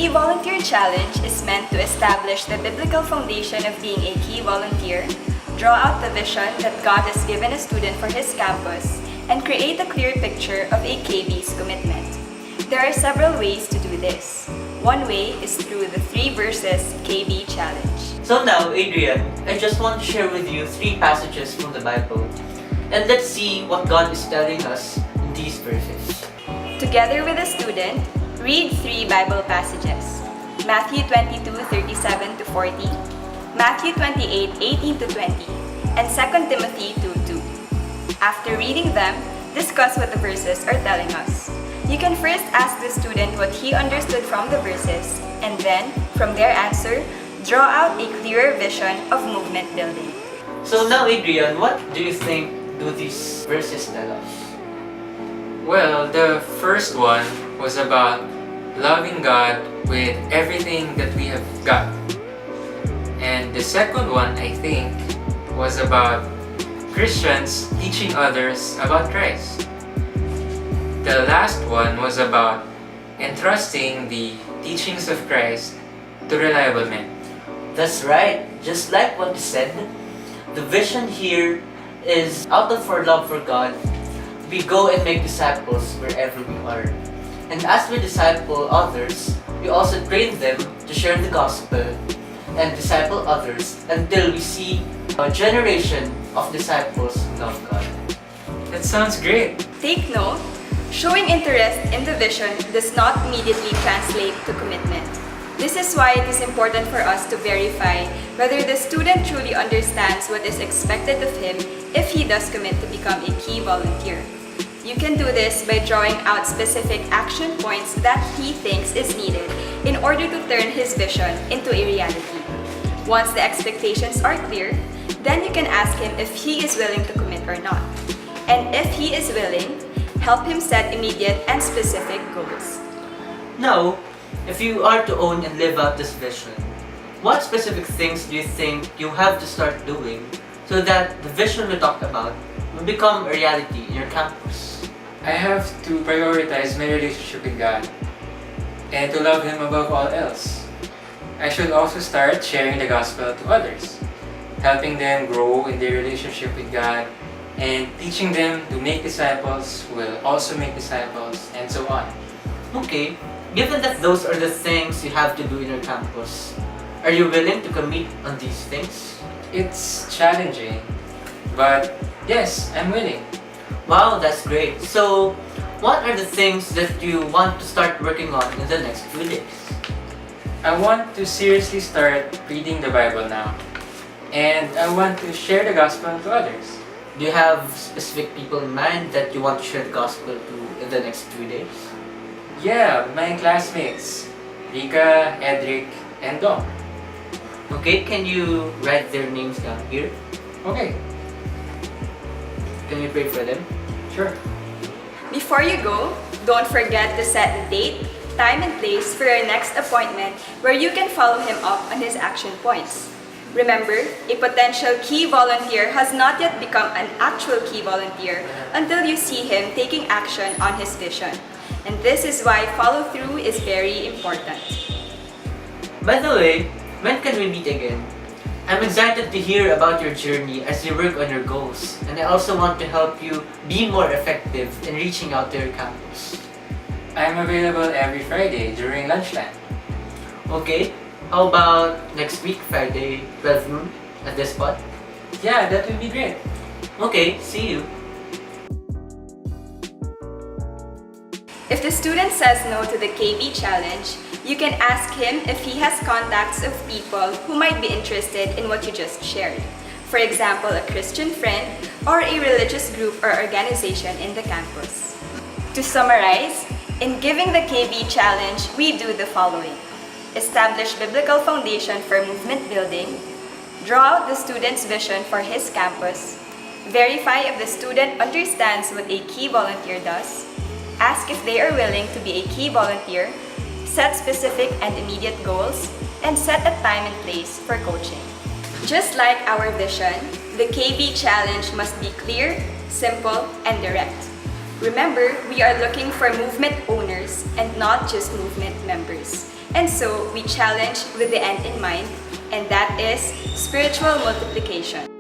Key Volunteer Challenge is meant to establish the biblical foundation of being a key volunteer, draw out the vision that God has given a student for his campus, and create a clear picture of a KB's commitment. There are several ways to do this. One way is through the 3 verses KB Challenge. So now, Adrian, I just want to share with you 3 passages from the Bible. And let's see what God is telling us in these verses. Together with a student, read 3 Bible passages. Matthew 22:37 to 40, Matthew 28:18 to 20, and 2 Timothy 2:2. After reading them, discuss what the verses are telling us. You can first ask the student what he understood from the verses, and then, from their answer, draw out a clearer vision of movement building. So now, Adrian, what do you think do these verses tell us? Well, the first one was about loving God with everything that we have got. And the second one, I think, was about Christians teaching others about Christ. The last one was about entrusting the teachings of Christ to reliable men. That's right. Just like what you said, the vision here is out of our love for God, we go and make disciples wherever we are. And as we disciple others, we also train them to share the gospel and disciple others until we see a generation of disciples who love God. That sounds great. Take note, showing interest in the vision does not immediately translate to commitment. This is why it is important for us to verify whether the student truly understands what is expected of him if he does commit to become a key volunteer. You can do this by drawing out specific action points that he thinks is needed in order to turn his vision into a reality. Once the expectations are clear, then you can ask him if he is willing to commit or not. And if he is willing, help him set immediate and specific goals. Now, if you are to own and live out this vision, what specific things do you think you have to start doing so that the vision we talked about will become a reality in your campus? I have to prioritize my relationship with God and to love Him above all else. I should also start sharing the gospel to others, helping them grow in their relationship with God and teaching them to make disciples who will also make disciples, and so on. Okay, given that those are the things you have to do in your campus, are you willing to commit on these things? It's challenging, but yes, I'm willing. Wow, that's great. So, what are the things that you want to start working on in the next few days? I want to seriously start reading the Bible now, and I want to share the gospel to others. Do you have specific people in mind that you want to share the gospel to in the next 3 days? Yeah, my classmates, Rika, Edric, and Dom. Okay, can you write their names down here? Okay, Can you pray for them? sure. Before you go, don't forget to set the date, time, and place for your next appointment where you can follow him up on his action points. Remember, a potential key volunteer has not yet become an actual key volunteer until you see him taking action on his vision. And this is why follow-through is very important. By the way, when can we meet again? I'm excited to hear about your journey as you work on your goals, and I also want to help you be more effective in reaching out to your campus. I'm available every Friday during lunchtime. Okay, how about next week, Friday, 12 noon, at this spot? Yeah, that would be great. Okay, see you. If the student says no to the KB challenge, you can ask him if he has contacts of people who might be interested in what you just shared. For example, a Christian friend or a religious group or organization in the campus. To summarize, in giving the KB challenge, we do the following. Establish biblical foundation for movement building, draw out the student's vision for his campus, verify if the student understands what a key volunteer does, ask if they are willing to be a key volunteer, set specific and immediate goals, and set a time and place for coaching. Just like our vision, the KB challenge must be clear, simple, and direct. Remember, we are looking for movement owners and not just movement members. And so, we challenge with the end in mind, and that is spiritual multiplication.